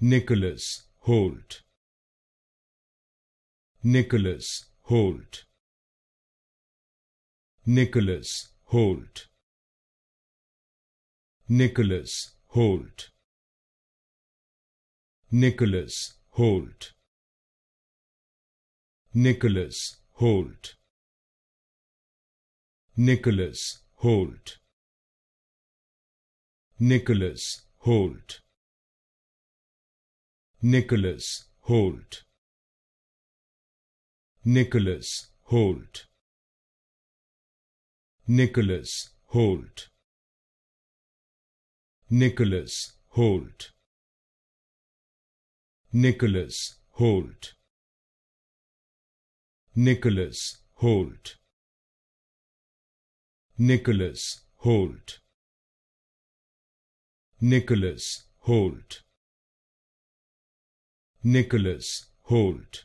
Nicholas Hoult. Nicholas Hoult. Nicholas Hoult. Nicholas Hoult. Nicholas Hoult. Nicholas Hoult. Nicholas Hoult. Nicholas Hoult. Nicholas Hoult. Nicholas Hoult. Nicholas Hoult. Nicholas Hoult. Nicholas Hoult. Nicholas Hoult. Nicholas Hoult. Nicholas Hoult. Nicholas Hoult.